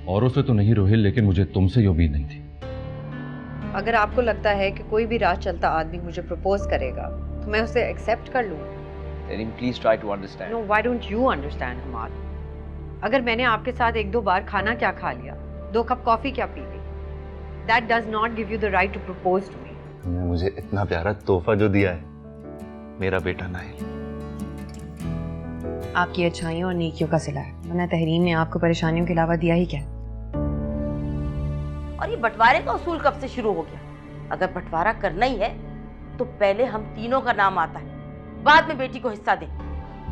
औरों से तो नहीं रोहिल, लेकिन मुझे तुमसे ये उम्मीद नहीं थी। अगर आपको लगता है कि कोई भी राह चलता आदमी मुझे प्रपोज करेगा तो मैं उसे एक्सेप्ट कर लूँ। Tareem, please try to understand. No, why don't you understand, Hammad? अगर मैंने आपके साथ एक दो बार खाना क्या खा लिया, 2 कप कॉफी क्या पी ली, that does not give you the right to propose to me. तुमने मुझे इतना प्यारा तोहफा जो दिया है, मेरा बेटा नाइल। आपकी अच्छाइयों और नेकियों का सिला है, वरना तहरीम ने आपको परेशानियों के अलावा दिया ही क्या? और ये बंटवारे का उसूल कब से शुरू हो गया? अगर बंटवारा करना ही है तो पहले हम तीनों का नाम आता है, बाद में बेटी को हिस्सा दे।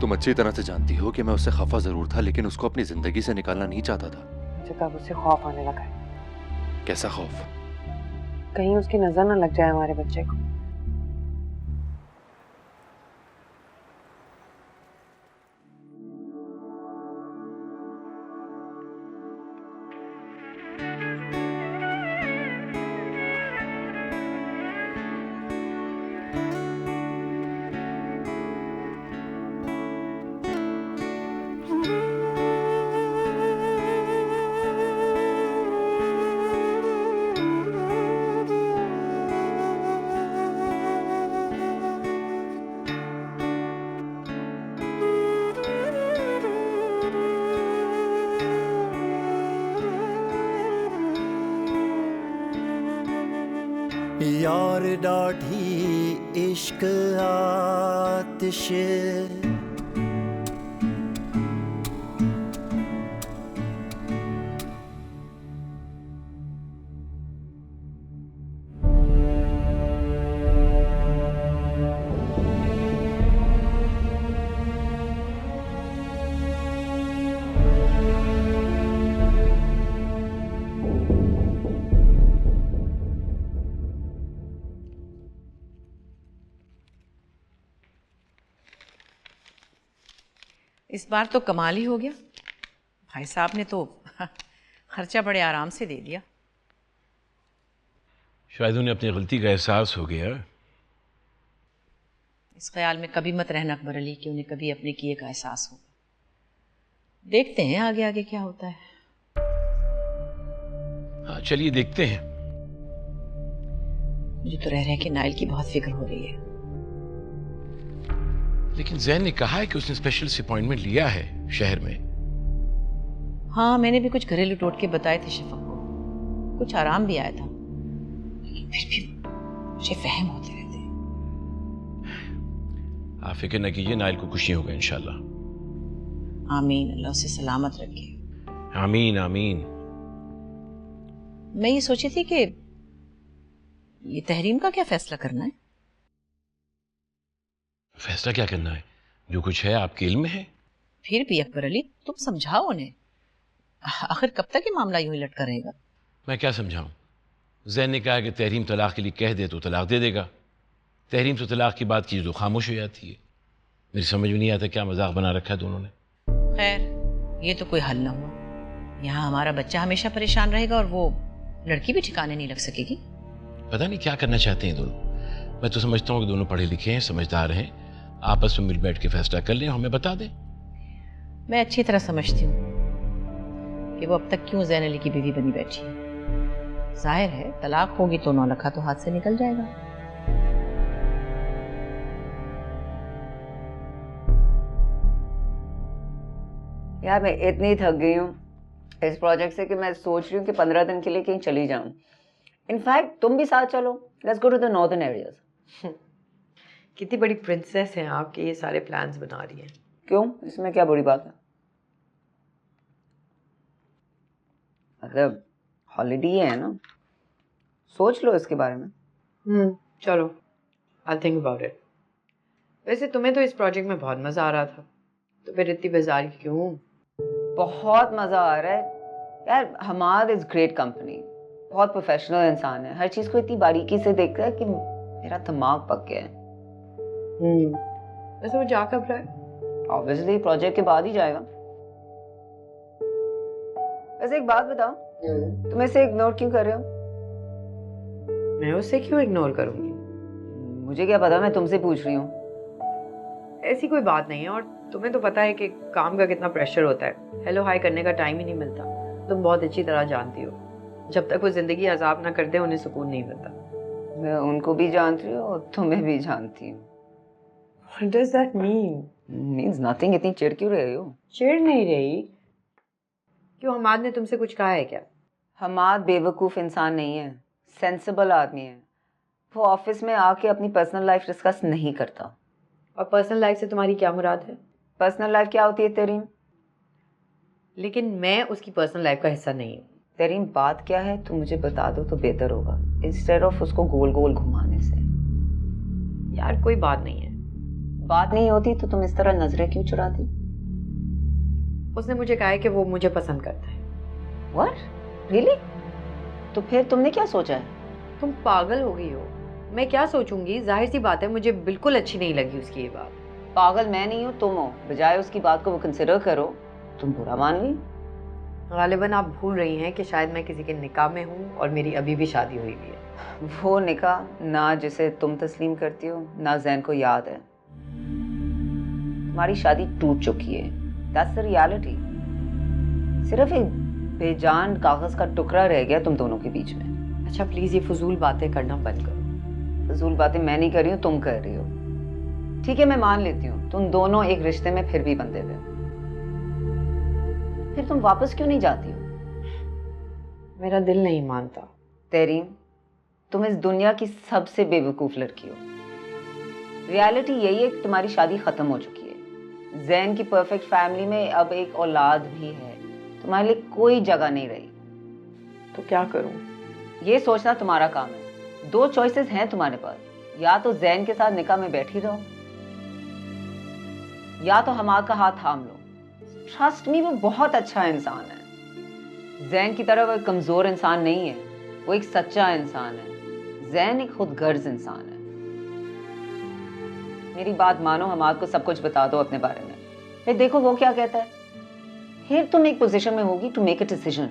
तुम अच्छी तरह से जानती हो कि मैं उससे खफा जरूर था, लेकिन उसको अपनी जिंदगी से निकालना नहीं चाहता था। मुझे कब उससे खौफ आने लगा है। कैसा खौफ? कहीं उसकी नजर न लग जाए हमारे बच्चे को। यार डाढ़ी इश्क आतिश इस बार तो कमाल ही हो गया। भाई साहब ने तो खर्चा बड़े आराम से दे दिया। शायद उन्हें अपनी गलती का एहसास हो गया। इस ख्याल में कभी मत रहना अकबर अली कि उन्हें कभी अपने किए का एहसास होगा। देखते हैं आगे आगे क्या होता है। हाँ चलिए देखते हैं। मुझे तो रह के नाइल की बहुत फिक्र हो रही है। लेकिन जैन ने कहा है कि उसने स्पेशल अपॉइंटमेंट लिया है शहर में। हाँ मैंने भी कुछ घरेलू टोटके बताए थे शफक को, कुछ आराम भी आया था, लेकिन फिर भी मुझे वहम होते रहते। आप फिक्र न कीजिए, नाइल को खुशी होगा इंशाल्लाह। आमीन, अल्लाह उसे सलामत रखे। आमीन आमीन। मैं ये सोची थी कि ये तहरीम का क्या फैसला करना है। फैसला क्या करना है? जो कुछ है आपके इल्म में है। फिर भी अकबर अली तुम समझाओ उन्हें, आखिर कब तक ये मामला यूं ही लटका रहेगा। मैं क्या समझाऊं? जैन ने कहा कि तहरीम तलाक के लिए कह दे तो तलाक दे देगा। तहरीम से तलाक की बात की तो खामोश हो जाती है। मेरी समझ में नहीं आता क्या मजाक बना रखा है दोनों ने। खैर ये तो कोई हल ना हुआ। यहाँ हमारा बच्चा हमेशा परेशान रहेगा और वो लड़की भी ठिकाने नहीं लग सकेगी। पता नहीं क्या करना चाहते हैं दोनों। मैं तो समझता हूँ कि दोनों पढ़े लिखे हैं, समझदार हैं, आपस में मिल बैठ के फैसला कर लें, हमें बता दें। मैं अच्छी तरह समझती हूँ कि वो अब तक क्यों जैन अली की बीवी बनी बैठी है। जाहिर है तलाक होगी तो नौलखा तो हाथ से निकल जाएगा। यार मैं इतनी थक गई हूँ इस प्रोजेक्ट से कि मैं सोच रही हूँ कि 15 दिन के लिए कहीं चली जाऊँ। इनफैक्ट तुम भी साथ चलो, let's go to the northern areas. कितनी बड़ी प्रिंसेस हैं आप कि ये सारे प्लान्स बना रही हैं। क्यों, इसमें क्या बुरी बात है? मतलब हॉलीडे है ना, सोच लो इसके बारे में। चलो, आई थिंक अबाउट इट। वैसे तुम्हें तो इस प्रोजेक्ट में बहुत मजा आ रहा था, तो फिर इतनी बेजारी क्यों? बहुत मजा आ रहा है यार। हमाद इज ग्रेट कंपनी, बहुत प्रोफेशनल इंसान है, हर चीज को इतनी बारीकी से देखता है कि मेरा दिमाग पक गया है। वैसे वो जा कब रहा है? ऑब्वियसली प्रोजेक्ट के बाद ही जाएगा। वैसे एक बात बताओ, तुम इसे इग्नोर क्यों कर रहे हो? मैं उसे क्यों इग्नोर करूंगी? मुझे क्या पता, मैं तुमसे पूछ रही हूँ। ऐसी कोई बात नहीं है, और तुम्हें तो पता है कि काम का कितना प्रेशर होता है। हेलो हाय करने का टाइम ही नहीं मिलता। तुम बहुत अच्छी तरह जानती हो, जब तक वो जिंदगी अजाब ना कर दे उन्हें सुकून नहीं मिलता। मैं उनको भी जानती हूँ और तुम्हें भी जानती हूँ। What does that mean? Means nothing। इतनी चिढ़ क्यों रही हो? चिढ़ नहीं रही। क्यों, हमाद ने तुमसे कुछ कहा है क्या? हमाद बेवकूफ़ इंसान नहीं है, सेंसिबल आदमी है। वो ऑफिस में आके अपनी पर्सनल लाइफ डिस्कस नहीं करता। और पर्सनल लाइफ से तुम्हारी क्या मुराद है? पर्सनल लाइफ क्या होती है तेरीम? लेकिन मैं उसकी पर्सनल लाइफ का हिस्सा नहीं हूँ। तेरीम बात क्या है तुम मुझे बता दो तो बेहतर होगा, इंस्टेड ऑफ उसको गोल गोल घुमाने से। यार कोई बात नहीं है। बात नहीं होती तो तुम इस तरह नजरें क्यों चुराती? उसने मुझे कहा है कि वो मुझे पसंद करता है। What? Really? तो फिर तुमने क्या सोचा है? तुम पागल हो गई हो। मैं क्या सोचूंगी, जाहिर सी बात है मुझे बिल्कुल अच्छी नहीं लगी उसकी ये बात। पागल मैं नहीं हूँ, तुम हो। बजाय उसकी बात को वो कंसिडर करो, तुम बुरा मान गई। गालिबन आप भूल रही हैं कि शायद मैं किसी के निकाह में हूँ और मेरी अभी भी शादी हुई भी है। वो निकाह ना जिसे तुम तस्लीम करती हो ना जैन को याद है। तुम्हारी शादी टूट चुकी है। That's the reality। सिर्फ एक बेजान कागज का टुकड़ा रह गया तुम दोनों के बीच में। अच्छा प्लीज ये फजूल बातें करना बंद करो। फजूल बातें मैं नहीं कर रही हूँ, तुम कर रही हो। ठीक है मैं मान लेती हूँ तुम दोनों एक रिश्ते में फिर भी बंधे हुए। फिर तुम वापस क्यों नहीं जाती हो? मेरा दिल नहीं मानता। तेरीम तुम इस दुनिया की सबसे बेवकूफ लड़की हो। रियलिटी यही है कि तुम्हारी शादी खत्म हो चुकी है। जैन की परफेक्ट फैमिली में अब एक औलाद भी है। तुम्हारे लिए कोई जगह नहीं रही। तो क्या करूं? ये सोचना तुम्हारा काम है। दो चॉइसेस हैं तुम्हारे पास, या तो जैन के साथ निकाह में बैठी रहो या तो हमाद का हाथ थाम लो। ट्रस्ट मी वो बहुत अच्छा इंसान है। जैन की तरह वो एक कमजोर इंसान नहीं है, वो एक सच्चा इंसान है। जैन एक खुदगर्ज इंसान है। मेरी बात मानो, हमाद को सब कुछ बता दो अपने बारे में। फिर देखो वो क्या कहता है। फिर तुम एक पोजीशन में होगी to make a decision.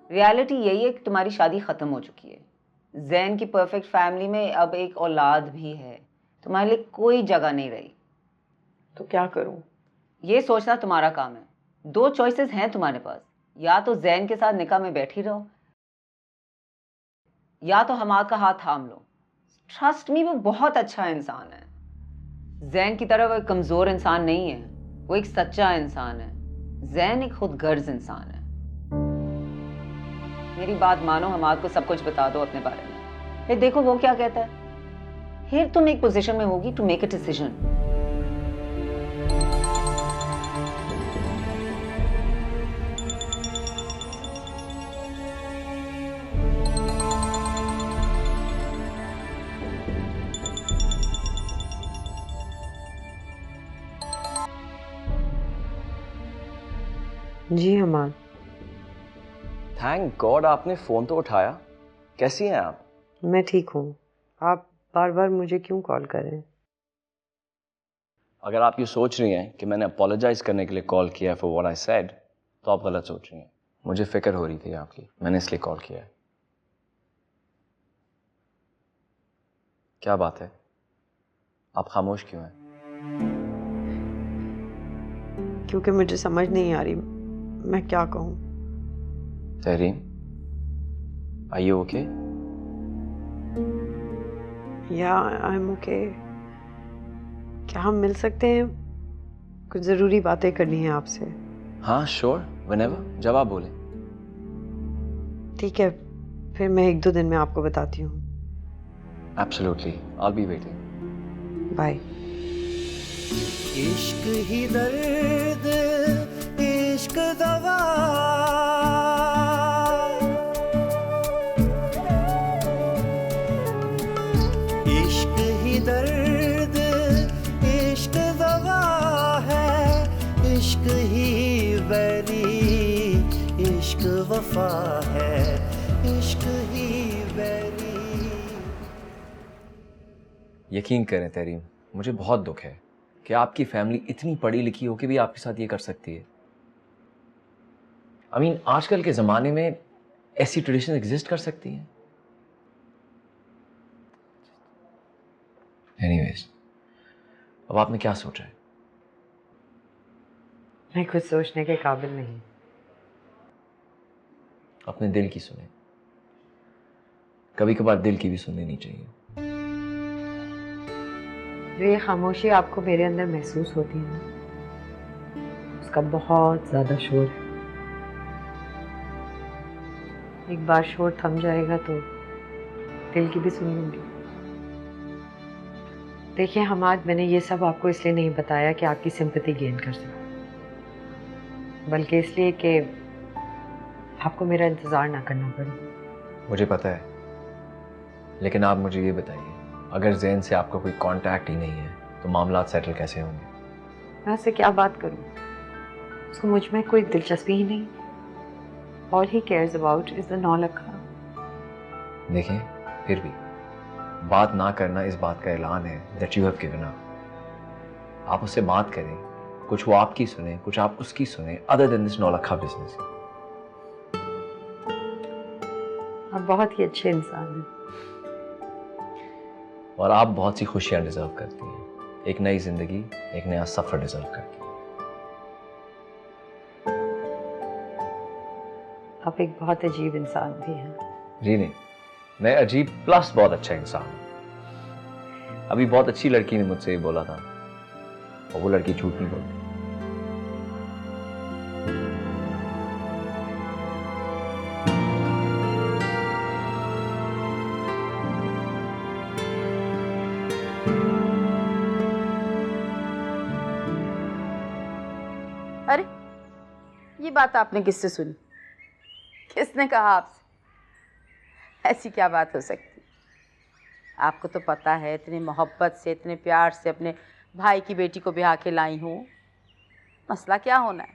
Reality यही है कि तुम्हारी शादी खत्म हो चुकी है। जैन की परफेक्ट फैमिली में अब एक औलाद भी है। तुम्हारे लिए कोई जगह नहीं रही। तो क्या करूं? ये सोचना तुम्हारा काम है। दो चॉइसेस हैं तुम्हारे पास, या तो जैन के साथ निकाह में बैठी रहो या तो हमाद का हाथ थाम लो। ट्रस्ट मी वो बहुत अच्छा इंसान है। जैन की तरह वो एक कमजोर इंसान नहीं है, वो एक सच्चा इंसान है। जैन एक खुदगर्ज इंसान है। मेरी बात मानो, हमाद को सब कुछ बता दो अपने बारे में। फिर देखो वो क्या कहता है। फिर तुम एक पोजीशन में होगी टू मेक अ डिसीजन। जी हमाद। थैंक गॉड आपने फोन तो उठाया। कैसी हैं आप? मैं ठीक हूँ। आप बार बार मुझे क्यों कॉल कर रहे हैं? अगर आप ये सोच रही हैं कि मैंने अपोलोजाइज करने के लिए कॉल किया है फॉर व्हाट आई सेड, तो आप गलत सोच रही हैं। मुझे फिक्र हो रही थी आपकी, मैंने इसलिए कॉल किया है। क्या बात है, आप खामोश क्यों हैं? क्योंकि मुझे समझ नहीं आ रही मैं क्या कहूँ। Tahreem, are you okay? या आई एम ओके। क्या हम मिल सकते हैं? कुछ ज़रूरी बातें करनी है आपसे। हाँ श्योर, व्हेनेवर, जब आप बोले। ठीक है, फिर मैं 1-2 दिन में आपको बताती हूँ। Absolutely, I will be waiting. Bye. इश्क ही दर्द, इश्क दवा, इश्क ही दर्द, इश्क दवा है, इश्क ही बैरी, इश्क इश्क वफा है, इश्क ही बैरी। यकीन करें तहरीम, मुझे बहुत दुख है कि आपकी फैमिली इतनी पढ़ी लिखी हो के भी आपके साथ ये कर सकती है। I mean, आजकल के ज़माने में ऐसी ट्रेडिशन एग्जिस्ट कर सकती हैं? एनीवेज, अब आपने क्या सोचा है? मैं कुछ सोचने के काबिल नहीं। अपने दिल की सुने, कभी कभार दिल की भी सुन लेनी चाहिए। जो ये खामोशी आपको मेरे अंदर महसूस होती है ना, उसका बहुत ज़्यादा शोर है। एक बार शोर थम जाएगा तो दिल की भी सुन लूंगी। देखिए हमाद, मैंने ये सब आपको इसलिए नहीं बताया कि आपकी सिंपैथी गेन कर सकूं, बल्कि इसलिए कि आपको मेरा इंतज़ार ना करना पड़े। मुझे पता है, लेकिन आप मुझे ये बताइए, अगर जैन से आपका कोई कांटेक्ट ही नहीं है तो मामला सेटल कैसे होंगे? मैं उससे क्या बात करूं? उसको मुझ में कोई दिलचस्पी ही नहीं। All he cares about is the 9 lakh. देखें, फिर भी बात ना करना इस बात का ऐलान है that you have given up। आप उससे बात करें, कुछ वो आपकी सुने, कुछ आप उसकी सुने, other than this 9 lakh business. आप बहुत ही अच्छे इंसान हैं। और आप बहुत सी खुशियां डिजर्व करती हैं, एक नई जिंदगी, एक नया सफर डिजर्व करती हैं। आप एक बहुत अजीब इंसान भी हैं। जी नहीं, मैं अजीब प्लस बहुत अच्छा इंसान हूँ। अभी बहुत अच्छी लड़की ने मुझसे ये बोला था, और वो लड़की झूठ नहीं बोलती। अरे ये बात आपने किससे सुनी? किसने कहा आपसे? ऐसी क्या बात हो सकती? आपको तो पता है, इतनी मोहब्बत से, इतने प्यार से अपने भाई की बेटी को ब्याह के लाई हूँ। मसला क्या होना है?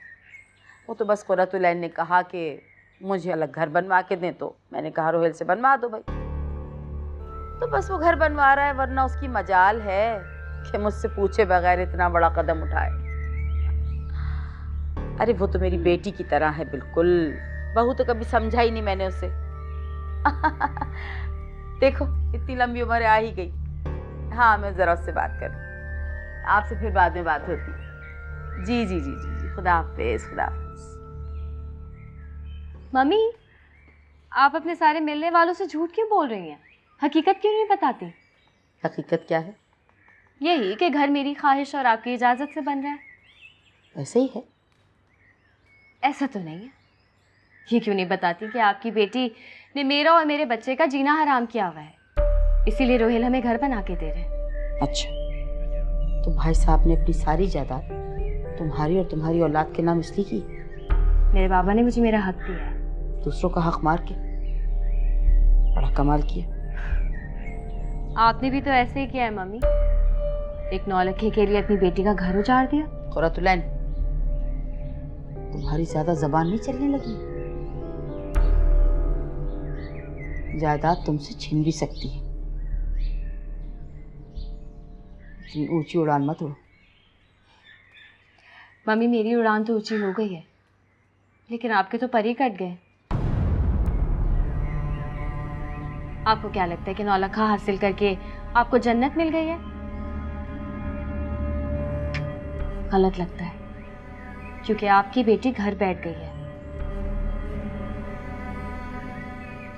वो तो बस कुर्रतुलैन ने कहा कि मुझे अलग घर बनवा के दें, तो मैंने कहा रोहेल से बनवा दो भाई। तो बस वो घर बनवा रहा है, वरना उसकी मजाल है कि मुझसे पूछे बगैर इतना बड़ा कदम उठाए। अरे वो तो मेरी बेटी की तरह है बिल्कुल। बहू तो कभी समझा ही नहीं मैंने उसे। देखो इतनी लंबी उम्र आ ही गई। हाँ, मैं जरा उससे बात करूँ, आपसे फिर बाद में बात होती। जी जी जी जी जी, खुदा हाफिज, खुदा हाफिज। मम्मी, आप अपने सारे मिलने वालों से झूठ क्यों बोल रही हैं? हकीकत क्यों नहीं बताती? हकीकत क्या है? यही कि घर मेरी ख्वाहिश और आपकी इजाज़त से बन रहा है। ऐसे ही है। ऐसा तो नहीं है। ये क्यों नहीं बताती कि आपकी बेटी ने मेरा और मेरे बच्चे का जीना हराम किया हुआ है, इसीलिए रोहेल हमें घर बना के दे रहे हैं। अच्छा, तो भाई साहब ने अपनी सारी जायदाद तुम्हारी और तुम्हारी औलाद के नाम इसलिए की? मेरे बाबा ने मुझे मेरा हक दिया है। दूसरों का हक मार के बड़ा कमाल किया। आपने भी तो ऐसे ही किया है मम्मी। एक नौलखे के लिए अपनी बेटी का घर उजाड़ दिया। कुर्रतुलैन, तुम्हारी ज्यादा जबान नहीं चलने लगी? जायदाद तुमसे छीन भी सकती है, इतनी ऊंची उड़ान मत उड़ो। मम्मी, मेरी उड़ान तो ऊंची हो गई है, लेकिन आपके तो पर ही कट गए। आपको क्या लगता है कि 9 लाख हासिल करके आपको जन्नत मिल गई है? गलत लगता है, क्योंकि आपकी बेटी घर बैठ गई है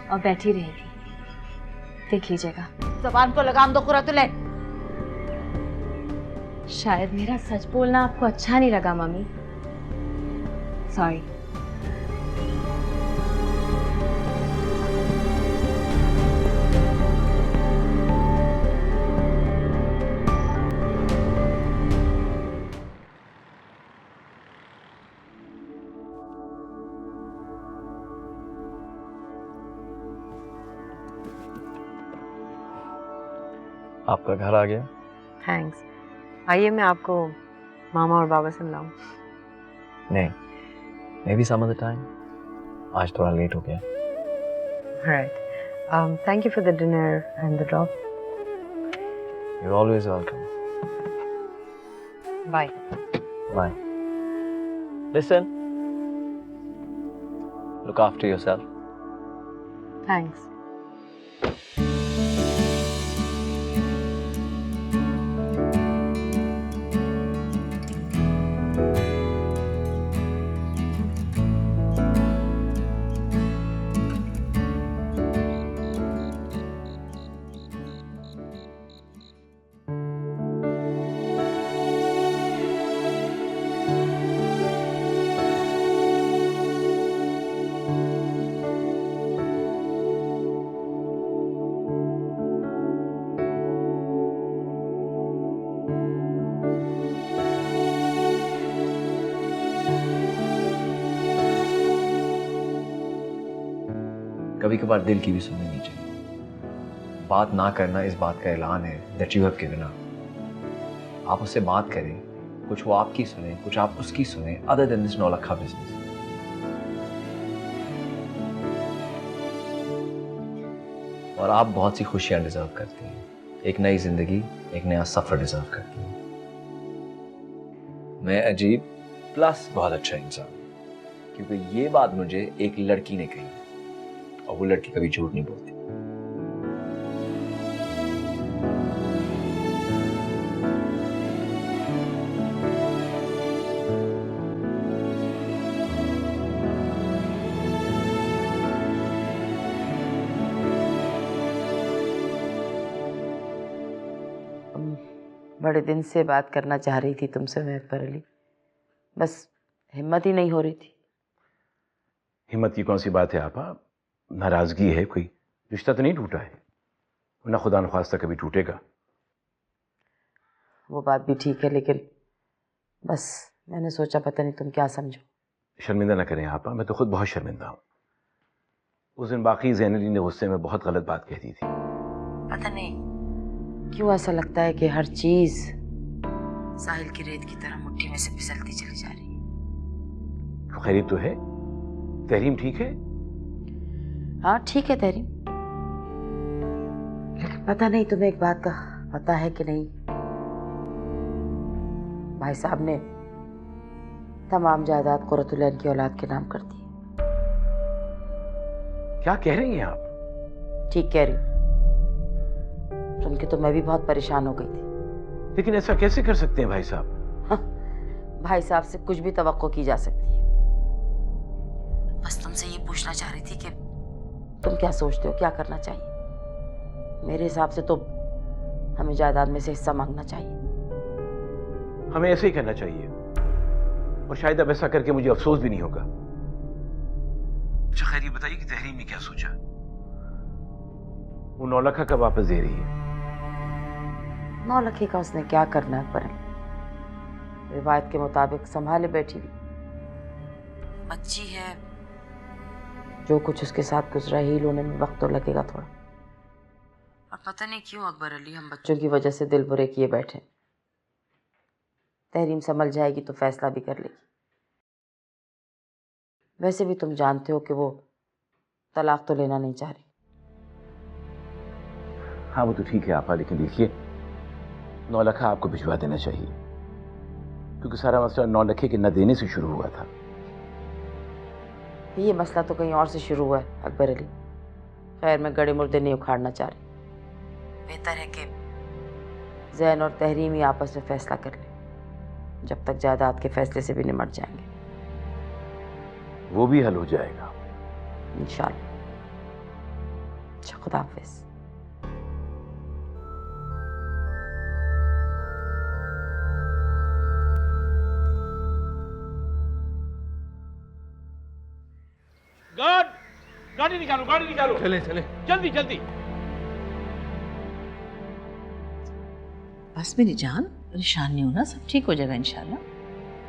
और बैठी रहेगी। देख लीजिएगा। जबान को लगाम दो कुर्रतुलैन। शायद मेरा सच बोलना आपको अच्छा नहीं लगा मम्मी, सॉरी। आपका घर आ गया। थैंक्स। आइए मैं आपको मामा और बाबा से मिलाऊं। नहीं, maybe some other time. आज थोड़ा लेट हो गया। Right. Thank you for the dinner and the drop. You're always welcome. Bye. Bye. Listen. Look after yourself. Thanks. कभी कभार दिल की भी सुननी नहीं चाहिए। बात ना करना इस बात का ऐलान है that you have given up। आप उससे बात करें, कुछ वो आपकी सुने, कुछ आप उसकी सुने, other than this Naulakha business. और आप बहुत सी खुशियां डिजर्व करती हैं, एक नई जिंदगी, एक नया सफर डिजर्व करती हैं। मैं अजीब प्लस बहुत अच्छा इंसान हूं, क्योंकि ये बात मुझे एक लड़की ने कही और वो लड़की कभी झूठ नहीं बोलती। बड़े दिन से बात करना चाह रही थी तुमसे मैं अकबर अली, बस हिम्मत ही नहीं हो रही थी। हिम्मत की कौन सी बात है आपा? नाराजगी है, कोई रिश्ता तो नहीं टूटा है, ना खुदा न ख्वास्ता कभी टूटेगा। वो बात भी ठीक है, लेकिन बस मैंने सोचा पता नहीं तुम क्या समझो। शर्मिंदा ना करें आपा, मैं तो खुद बहुत शर्मिंदा हूँ। उस दिन बाकी ज़ैन अली ने गुस्से में बहुत गलत बात कह दी थी। पता नहीं क्यों ऐसा लगता है कि हर चीज साहिल की रेत की तरह मुट्ठी में से फिसलती चली जा रही है। खैरियत तो है? तहरीम ठीक है? हाँ ठीक है तहरीम, लेकिन पता नहीं तुम्हें एक बात का पता है कि नहीं, भाई साहब ने तमाम जायदाद कुर्रतुलैन की औलाद के नाम कर दी। क्या कह रही हैं आप? ठीक कह रही हूँ, सुन के तो मैं भी बहुत परेशान हो गई थी। लेकिन ऐसा कैसे कर सकते हैं भाई साहब? हाँ, भाई साहब से कुछ भी तवक्को की जा सकती है। बस तुमसे ये पूछना चाह रही थी कि तुम क्या सोचते हो, क्या करना चाहिए? मेरे हिसाब से तो हमें जायदाद में से हिस्सा मांगना चाहिए। हमें ऐसे ही करना चाहिए, और शायद अब ऐसा करके मुझे अफसोस भी नहीं होगा। अच्छा खैर ये बताइए कि तहरीम ने क्या सोचा? वो 9 लाख का वापस दे रही है। 9 लाख का उसने क्या करना है अकबर अली? रिवायत के मुताबिक संभाले बैठी हुई बच्ची है, जो कुछ उसके साथ गुजरा हील होने में वक्त तो लगेगा थोड़ा। और पता नहीं क्यों अकबर अली हम बच्चों की वजह से दिल बुरे किए बैठे। तहरीम संभल जाएगी तो फैसला भी कर लेगी। वैसे भी तुम जानते हो कि वो तलाक तो लेना नहीं चाह रही। हाँ वो तो ठीक है आपा, लेकिन देखिए 9 लाख आपको भिजवा देना चाहिए, क्योंकि सारा मसला 9 लाख के न देने से शुरू हुआ था। ये मसला तो कहीं और से शुरू हुआ है अकबर अली। खैर मैं गड़े मुर्दे नहीं उखाड़ना चाह रही। बेहतर है कि जैन और तहरीम ही आपस में फैसला कर ले, जब तक जायदाद के फैसले से भी निमट जाएंगे। वो भी हल हो जाएगा इंशाल्लाह। अच्छा खुदा हाफिज। गाड़ी निकालो, गाड़ी निकालो। चले चले जल्दी जल्दी। बस मेरी जान, परेशान नहीं होना, सब ठीक हो जाएगा इंशाल्लाह।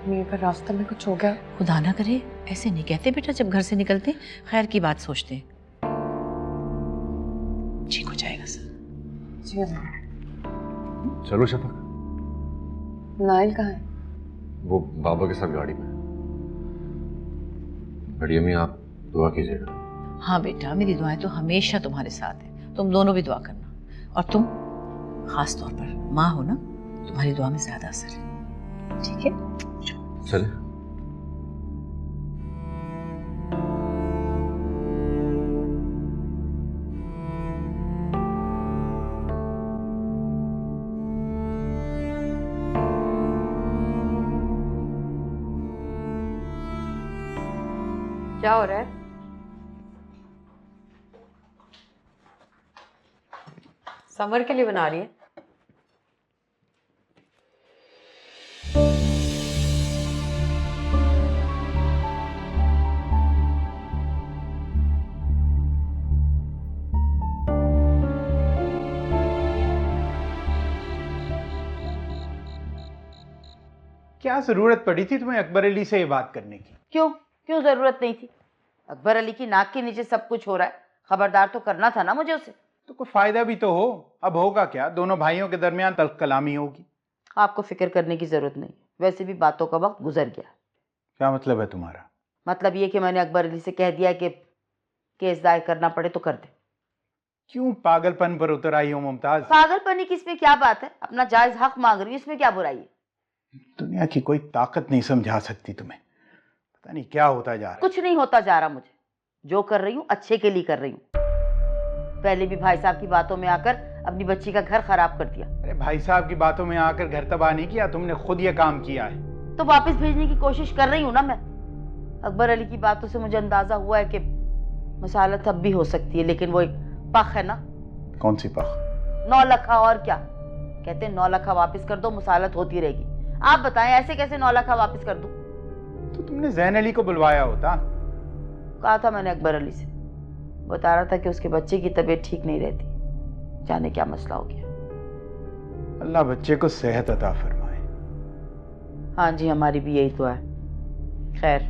मेरे पर रास्ते में कुछ हो गया? खुदा ना करे, ऐसे नहीं कहते बेटा, जब घर से निकलते खैर की बात सोचते। ठीक हो जाएगा सब। जी चलो शफक। नाइल कहाँ है? वो बाबा के साथ गाड़ी में। बड़ी अम्मी आप दुआ कीजिएगा। हाँ बेटा, मेरी दुआएं तो हमेशा तुम्हारे साथ है, तुम दोनों भी दुआ करना। और तुम खास तौर पर माँ हो ना, तुम्हारी दुआ में ज्यादा असर है, ठीक है? चले। क्या हो रहा है? समर के लिए बना रही है? क्या जरूरत पड़ी थी तुम्हें अकबर अली से ये बात करने की? क्यों जरूरत नहीं थी? अकबर अली की नाक के नीचे सब कुछ हो रहा है, खबरदार तो करना था ना मुझे उसे। तो कोई फायदा भी तो हो। अब होगा क्या, दोनों भाइयों के दरमियान तल्ख कलामी होगी। आपको फिक्र करने की जरूरत नहीं, वैसे भी बातों का वक्त गुजर गया। क्या मतलब है तुम्हारा? मतलब ये कि मैंने अकबर अली से कह दिया कि केस दायर करना पड़े तो कर दे। क्यों पागलपन पर उतर आई हो मुमताज? पागलपनी की इसमें क्या बात है? अपना जायज हक मांग रही है, इसमें क्या बुराई है? दुनिया की कोई ताकत नहीं समझा सकती तुम्हें। पता नहीं क्या होता जा रहा है। कुछ नहीं होता जा रहा, मुझे जो कर रही हूँ अच्छे के लिए कर रही हूँ। पहले भी भाई साहब की बातों में आकर अपनी बच्ची का घर खराब कर दिया। अरे भाई साहब की बातों में आकर घर तबाह नहीं किया, तुमने खुद ये काम किया है। तो वापस भेजने की कोशिश कर रही हूँ ना मैं। अकबर अली की बातों से मुझे अंदाजा हुआ है कि मसालत अब भी हो सकती है, लेकिन वो एक पख है ना। कौन सी पख? 9 लाख और क्या कहते हैं, 9 लाख वापिस कर दो, मसालत होती रहेगी। आप बताएं ऐसे कैसे 9 लाख वापिस कर दूं? तो तुमने जैन अली को बुलवाया होता। कहा था मैंने अकबर अली से, बता रहा था कि उसके बच्चे की तबीयत ठीक नहीं रहती, जाने क्या मसला हो गया। अल्लाह बच्चे को सेहत अता फरमाए। हाँ जी, हमारी भी यही तो है। खैर,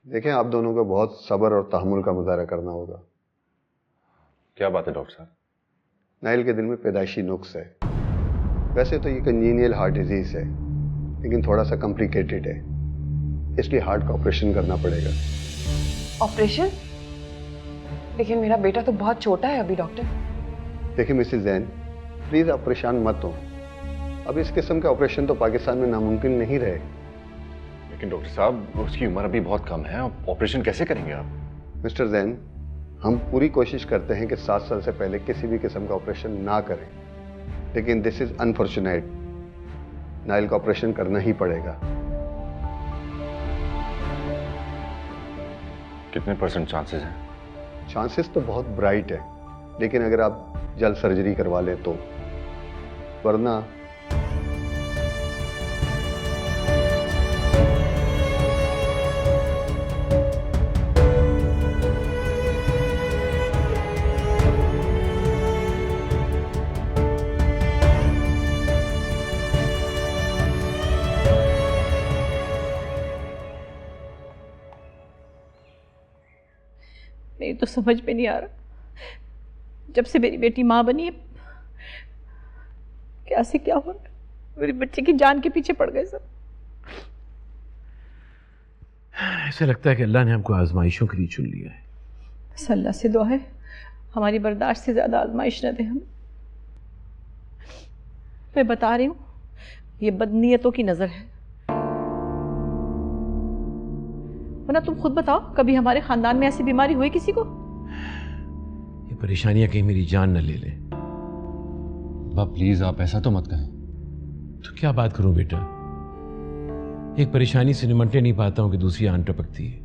देखें, आप दोनों को बहुत सब्र और तहम्मुल का मुजाहरा करना होगा। क्या बात है डॉक्टर साहब? नाइल के दिल में पैदाइशी नुक्स है। वैसे तो ये कंजीनियल हार्ट डिजीज है, लेकिन थोड़ा सा कॉम्प्लिकेटेड है, इसलिए हार्ट का ऑपरेशन करना पड़ेगा। ऑपरेशन? लेकिन मेरा बेटा तो बहुत छोटा है अभी डॉक्टर। देखिए मिसेस जैन, प्लीज आप परेशान मत हो। अब इस किस्म के ऑपरेशन तो पाकिस्तान में नामुमकिन नहीं रहे। लेकिन डॉक्टर साहब, उसकी उम्र अभी बहुत कम है, ऑपरेशन कैसे करेंगे आप? मिस्टर जैन, हम पूरी कोशिश करते हैं कि 7 साल से पहले किसी भी किस्म का ऑपरेशन ना करें, लेकिन दिस इज अनफॉर्चुनेट। नाइल का ऑपरेशन करना ही पड़ेगा। कितने % चांसेस हैं? चांसेस तो बहुत ब्राइट है, लेकिन अगर आप जल्द सर्जरी करवा लें तो, वरना मेरी तो समझ में नहीं आ रहा, जब से मेरी बेटी माँ बनी है क्या से क्या हो रहा है। मेरे बच्चे की जान के पीछे पड़ गए सब। ऐसा लगता है कि अल्लाह ने हमको आजमाइशों के लिए चुन लिया है। बस अल्लाह से दुआ है हमारी बर्दाश्त से ज्यादा आजमाइश न दे हमें। मैं बता रही हूँ, ये बदनीयतों की नजर है। वरना तुम खुद बताओ, कभी हमारे खानदान में ऐसी बीमारी हुई किसी को? ये परेशानियां कहीं मेरी जान न ले लें। बाप प्लीज आप ऐसा तो मत कहें। तो क्या बात करूं बेटा, एक परेशानी से निमटने नहीं पाता हूं कि दूसरी आन टपकती है।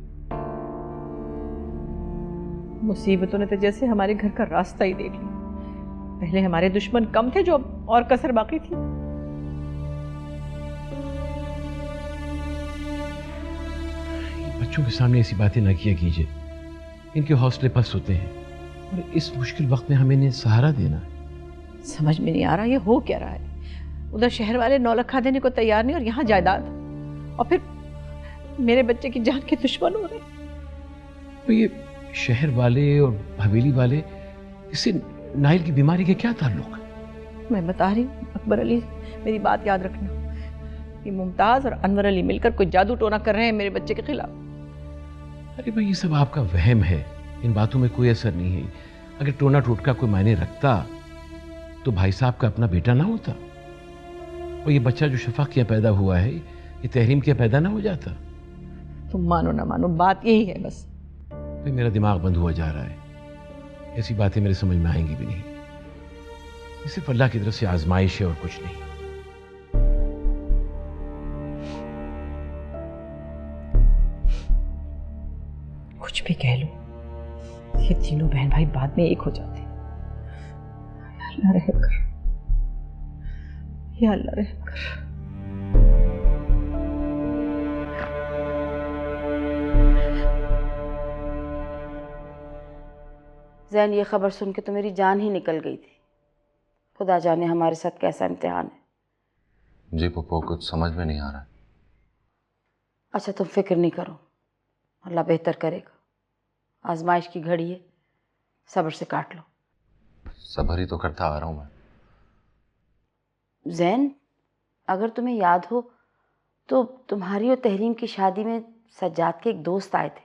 मुसीबतों ने तो जैसे हमारे घर का रास्ता ही देख लिया। पहले हमारे दुश्मन कम थे, जो अब और कसर बाकी थी। बच्चों के सामने ऐसी बातें ना किया कीजिए, इनके हौसले पस्त होते हैं, और इस मुश्किल वक्त में हमें इन्हें सहारा देना है। समझ में नहीं आ रहा ये हो क्या रहा है। उधर शहर वाले 9 लाख देने को तैयार नहीं, और यहाँ जायदाद, और फिर मेरे बच्चे की जान के दुश्मन हो रहे। तो ये शहर वाले और हवेली वाले, इससे नाइल की बीमारी के क्या ताल्लुक? मैं बता रही हूँ अकबर अली, मेरी बात याद रखना। ये मुमताज और अनवर अली मिलकर कोई जादू टोना कर रहे हैं मेरे बच्चे के खिलाफ। अरे भाई ये सब आपका वहम है, इन बातों में कोई असर नहीं है। अगर टोना टोटका कोई मायने रखता तो भाई साहब का अपना बेटा ना होता, और ये बच्चा जो शफा किया पैदा हुआ है ये तहरीम किया पैदा ना हो जाता। तुम मानो ना मानो बात यही है बस। भाई मेरा दिमाग बंद हुआ जा रहा है, ऐसी बातें मेरे समझ में आएंगी भी नहीं। ये सिर्फ अल्लाह की तरफ से आजमाइश है और कुछ नहीं। कुछ भी कह लो, ये तीनों बहन भाई बाद में एक हो जाते। अल्लाह रहम कर, या अल्लाह रहम कर। ज़ैन, ये खबर सुन के तो मेरी जान ही निकल गई थी। खुदा जाने हमारे साथ कैसा इम्तिहान है। जी पप्पू, कुछ समझ में नहीं आ रहा। अच्छा तुम फिक्र नहीं करो, अल्लाह बेहतर करेगा। आजमाइश की घड़ी है, सब्र से काट लो। सब्र ही तो करता आ रहा हूं मैं। ज़ैन, अगर तुम्हें याद हो तो तुम्हारी और तहरीम की शादी में सज्जाद के एक दोस्त आए थे।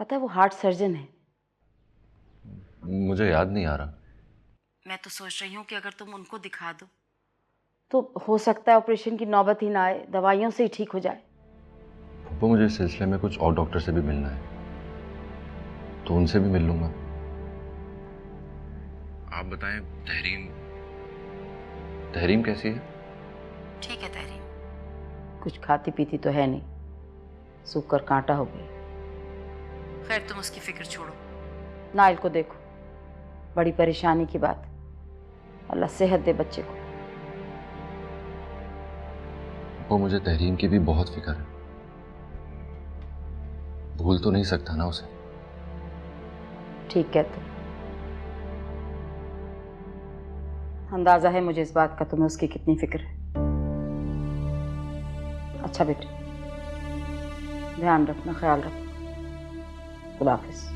पता है वो हार्ट सर्जन है। मुझे याद नहीं आ रहा। मैं तो सोच रही हूँ कि अगर तुम उनको दिखा दो तो हो सकता है ऑपरेशन की नौबत ही ना आए, दवाइयों से ही ठीक हो जाए। पप्पू, मुझे इस सिलसिले में कुछ और डॉक्टर से भी मिलना है, तो उनसे भी मिल लूंगा। आप बताएं, तहरीम कैसी है? ठीक है तहरीम, कुछ खाती पीती तो है नहीं, सूख कर कांटा हो गई। खैर तुम उसकी फिक्र छोड़ो, नाइल को देखो, बड़ी परेशानी की बात। अल्लाह सेहत दे बच्चे को। वो मुझे तहरीम की भी बहुत फिक्र है, भूल तो नहीं सकता ना उसे। ठीक कहते, अंदाजा है मुझे इस बात का तुम्हें उसकी कितनी फिक्र है। अच्छा बेटे, ध्यान रखना, ख्याल रखना। खुदा हाफिज।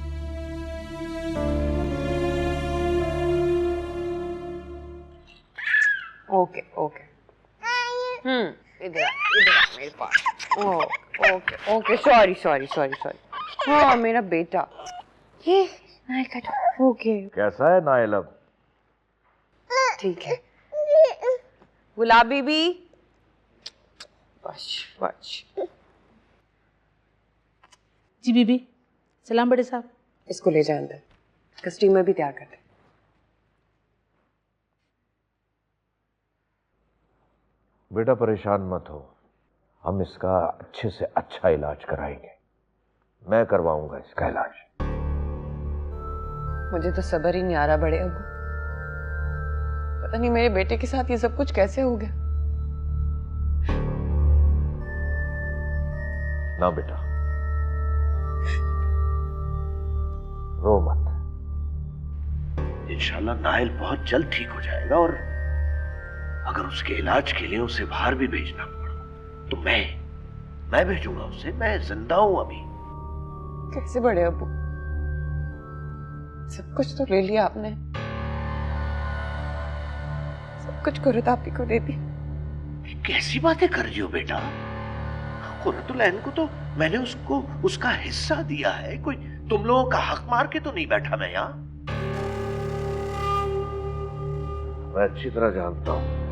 ओके ओके, इधर मेरे पास। Okay okay, sorry sorry sorry sorry. हाँ मेरा बेटा, ये नाइल का। ओके, कैसा है नाइल अब? ठीक है। गुलाबी भी बस बस। जी बीबी, सलाम बड़े साहब। इसको ले जाए अंदर, इसका स्टीमर भी तैयार कर दे। बेटा परेशान मत हो, हम इसका अच्छे से अच्छा इलाज कराएंगे। मैं करवाऊंगा इसका इलाज। मुझे तो सब्र ही नहीं आ रहा बड़े अब्बू, पता नहीं मेरे बेटे के साथ ये सब कुछ कैसे हो गया। ना बेटा, रो मत। इंशाल्लाह नाइल बहुत जल्द ठीक हो जाएगा, और अगर उसके इलाज के लिए उसे बाहर भी भेजना पड़ा तो मैं भेजूंगा उसे। मैं जिंदा हूं अभी। कैसे बड़े अब्बू, सब कुछ तो ले लिया आपने, सब कुछ कुर्रत आप ही को दे दी। कैसी बातें कर रही हो बेटा? कुर्रतुलैन को तो मैंने उसको उसका हिस्सा दिया है, कोई तुम लोगों का हक मार के तो नहीं बैठा मैं यहाँ। मैं अच्छी तरह जानता हूं,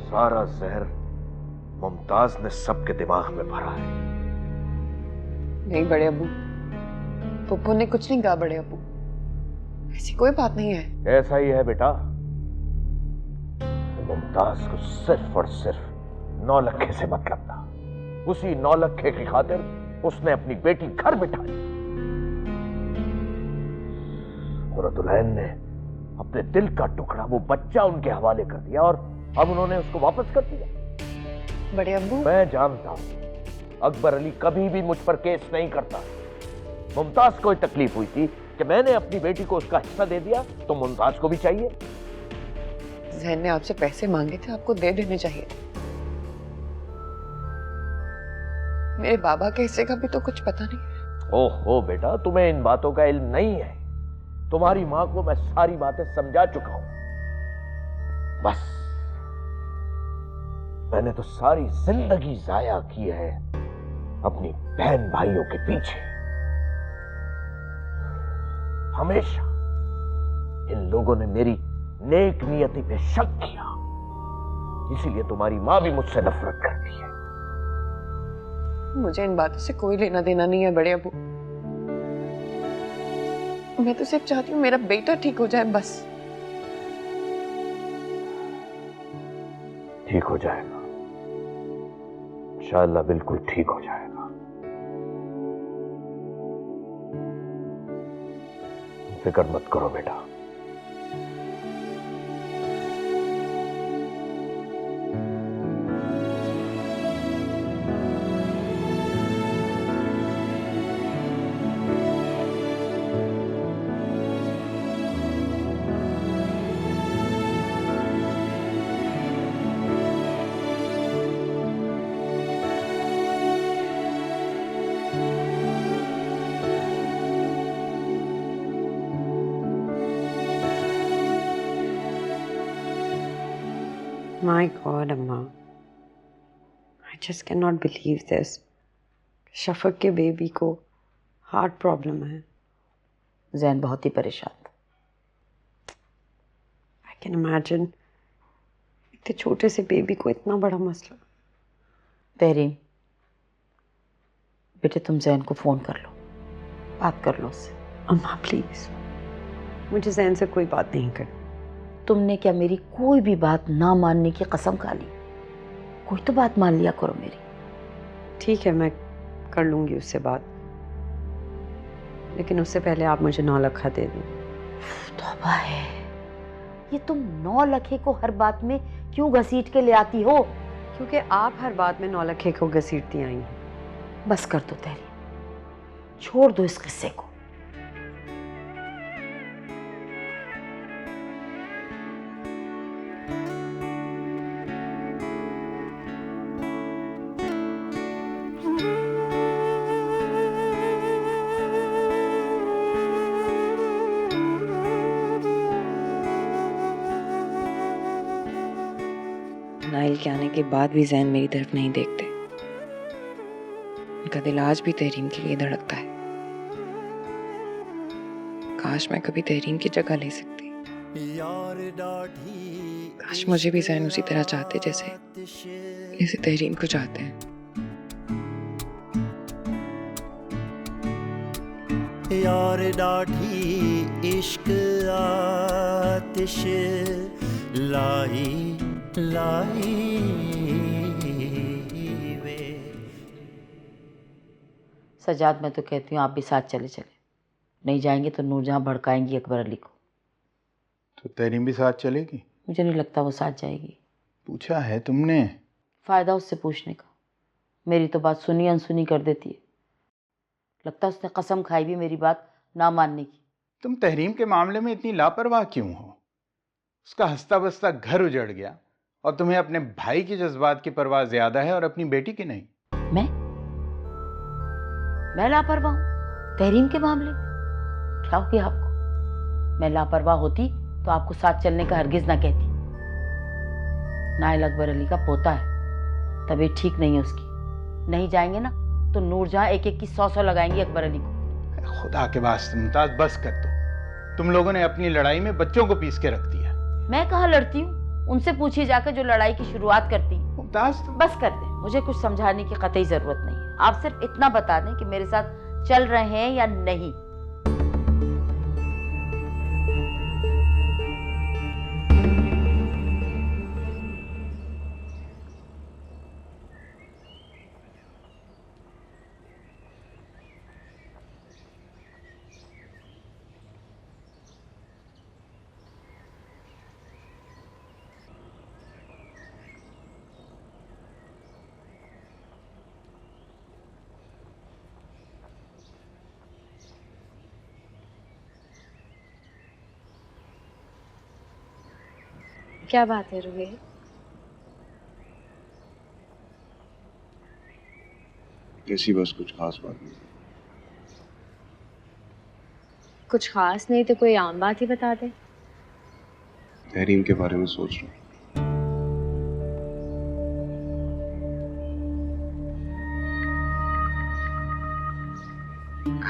सारा जहर मुमताज ने सबके दिमाग में भरा है। नहीं बड़े अब्बू, पप्पू ने कुछ नहीं कहा बड़े अब्बू, ऐसी कोई बात नहीं है। ऐसा ही है बेटा, मुमताज को सिर्फ और सिर्फ 9 लखे से मतलब था। उसी 9 लखे की खातिर उसने अपनी बेटी घर बिठा ली। कुर्रतुलैन ने अपने दिल का टुकड़ा, वो बच्चा उनके हवाले कर दिया, और अब उन्होंने उसको वापस कर दिया। बड़े अब्बू, मैं जानता हूं अकबर अली कभी भी मुझ पर केस नहीं करता। मुमताज को तकलीफ हुई थी कि मैंने अपनी बेटी को उसका हिस्सा दे दिया, तो मुमताज को भी चाहिए। ज़ैन ने आपसे पैसे मांगे थे, आपको दे देने चाहिए। मेरे बाबा के हिस्से का भी तो कुछ पता नहीं। ओहो बेटा, तुम्हें इन बातों का इल्म नहीं है। तुम्हारी मां को मैं सारी बातें समझा चुका हूं। बस मैंने तो सारी जिंदगी जाया की है अपनी बहन भाइयों के पीछे। हमेशा इन लोगों ने मेरी नेक नियति पे शक किया, इसीलिए तुम्हारी मां भी मुझसे नफरत करती है। मुझे इन बातों से कोई लेना देना नहीं है बड़े अबू। मैं तो सिर्फ चाहती हूँ मेरा बेटा ठीक हो जाए, बस। ठीक हो जाएगा, इंशाअल्लाह बिल्कुल ठीक हो जाएगा। तुम फिक्र मत करो बेटा। My God, अम्मा, I just cannot believe this. Shafaq के बेबी को हार्ट प्रॉब्लम है। जैन बहुत ही परेशान था। I can imagine इतने छोटे से बेबी को इतना बड़ा मसला। तहरीम, बेटे तुम जैन को फोन कर लो, बात कर लो उससे। अम्मा प्लीज, मुझे जैन से कोई बात नहीं करनी। तुमने क्या मेरी कोई भी बात ना मानने की कसम खा ली? कोई तो बात मान लिया करो मेरी। ठीक है, मैं कर लूंगी उससे बात, लेकिन उससे पहले आप मुझे 9 लाख दे दें। तौबा है, ये तुम 9 लाख को हर बात में क्यों घसीट के ले आती हो? क्योंकि आप हर बात में 9 लाख को घसीटती आई हैं। बस कर दो तहरीर, छोड़ दो इस किस्से को। नाइल के आने के बाद भी जैन मेरी तरफ नहीं देखते। उनका दिल आज भी तहरीम के लिए धड़कता है। काश मैं कभी तहरीम की जगह ले सकती। काश मुझे भी जैन उसी तरह चाहते जैसे तहरीम को चाहते हैं। यार डाढ़ी इश्क आतिश लाई लाई वे। सजाद, मैं तो कहती हूँ आप भी साथ चले चले। नहीं जाएंगे तो नूरजहां भड़काएंगी अकबर अली को। तो तहरीम भी साथ चलेगी? मुझे नहीं लगता वो साथ जाएगी। पूछा है तुमने? फायदा उससे पूछने का, मेरी तो बात सुनी अनसुनी कर देती है। लगता है उसने कसम खाई भी मेरी बात ना मानने की। तुम तहरीम के मामले में इतनी लापरवाह क्यों हो? उसका हंसता बसता घर उजड़ गया और तुम्हें अपने भाई की जज्बात की परवाह ज्यादा है और अपनी बेटी की नहीं। मैं लापरवाह हूँ तहरीम के मामले में? क्या हो गया आपको? मैं लापरवाह होती तो आपको साथ चलने का हरगिज ना कहती। नाइल अकबर अली का पोता है, तबीयत ठीक नहीं है उसकी। नहीं जाएंगे ना तो नूरजहां एक एक की 100 लगाएंगी अकबर अली को। खुदा के वास्ते मुमताज, बस कर दो। तुम लोगों ने अपनी लड़ाई में बच्चों को पीस के रख दिया। मैं कहाँ लड़ती हूँ? उनसे पूछिए जाकर जो लड़ाई की शुरुआत करती। मुमताज बस कर दें, मुझे कुछ समझाने की कतई जरूरत नहीं है। आप सिर्फ इतना बता दें कि मेरे साथ चल रहे हैं या नहीं। क्या बात है रुहेल? कैसी? बस कुछ खास बात नहीं। कुछ खास नहीं तो कोई आम बात ही बता दे। तहरीम के बारे में सोच रहा हूँ।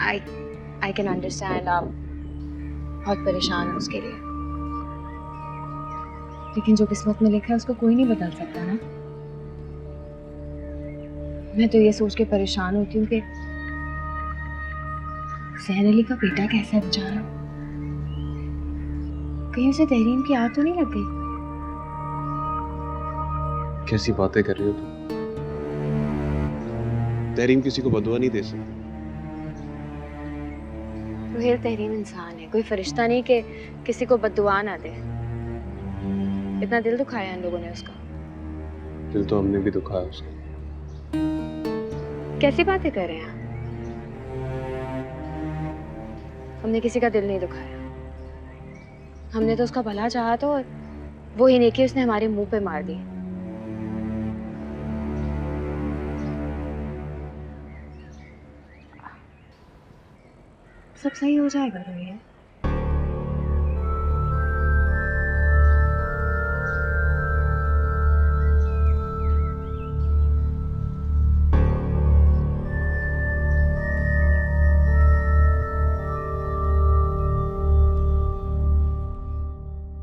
आई कैन अंडरस्टैंड, आप बहुत परेशान हैं उसके लिए, लेकिन जो किस्मत में लिखा है उसको कोई नहीं बदल सकता ना। मैं तो ये सोच के परेशान होती हूँ कि ज़हन अली का बेटा कैसा है बेचारा, कहीं उसे तहरीम की आदत तो नहीं लग गई। कैसी बातें कर रही हो तुम? तहरीम किसी को बदुआ नहीं दे सकती। रुहेल तहरीम इंसान है, कोई फरिश्ता नहीं कि किसी को बद्दुआ ना दे। इतना दिल दुखाया इन लोगों ने उसका। दिल तो हमने भी दुखाया उसका। कैसी बातें कर रहे हैं आप? हमने किसी का दिल नहीं दुखाया, हमने तो उसका भला चाहा था और वो ही नेकी उसने हमारे मुंह पे मार दी। सब सही हो जाएगा रोहित।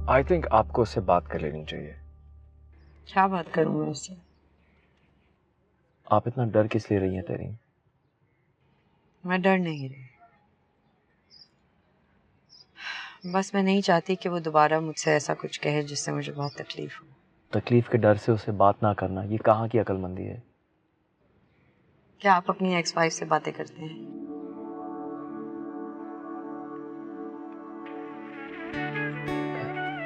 आई थिंक आपको उससे बात कर लेनी चाहिए। क्या बात करूं मैं उससे? आप इतना डर किस ले रही हैं तहरीम? मैं डर नहीं रही, बस मैं नहीं चाहती कि वो दोबारा मुझसे ऐसा कुछ कहे जिससे मुझे बहुत तकलीफ हो। तकलीफ के डर से उससे बात ना करना, ये कहाँ की अक्लमंदी है? क्या आप अपनी एक्स वाइफ से बातें करते हैं?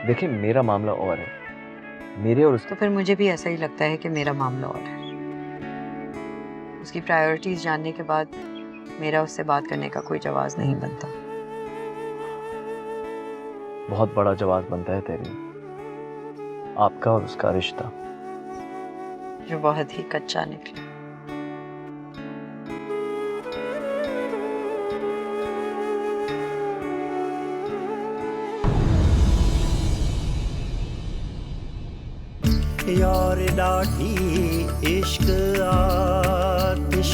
देखिए, मेरा मामला और है, मेरे और उसका। तो फिर मुझे भी ऐसा ही लगता है कि मेरा मामला और है। उसकी प्रायोरिटीज जानने के बाद मेरा उससे बात करने का कोई जवाब नहीं बनता। बहुत बड़ा जवाब बनता है तेरी, आपका और उसका रिश्ता, जो बहुत ही कच्चा निकला। यार लाठी इश्क आतिश।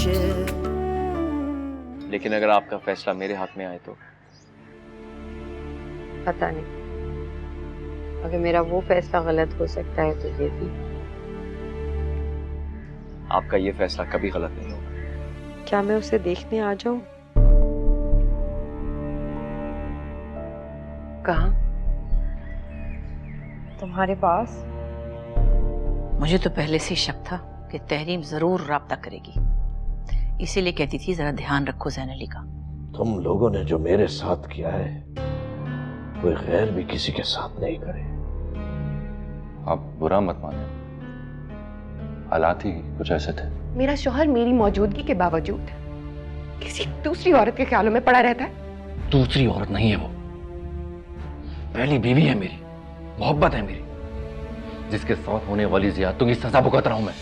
लेकिन अगर आपका फैसला मेरे हाथ में आए तो? पता नहीं, अगर मेरा वो फैसला गलत हो सकता है तो ये भी। आपका ये फैसला कभी गलत नहीं होगा। क्या मैं उसे देखने आ जाऊं? कहाँ? तुम्हारे पास? मुझे तो पहले से ही शक था कि तहरीम जरूर राब्ता करेगी, इसीलिए कहती थी जरा ध्यान रखो ज़ैन अली का। तुम लोगों ने जो मेरे साथ किया है कोई गैर भी किसी के साथ नहीं करे। आप बुरा मत माने, हालात ही कुछ ऐसे थे। मेरा शौहर मेरी मौजूदगी के बावजूद किसी दूसरी औरत के ख्यालों में पड़ा रहता है। दूसरी औरत नहीं है वो, पहली बीवी है मेरी, मोहब्बत है मेरी, जिसके साथ होने वाली ज़ियादतियों की सजा भुगत रहा हूं मैं।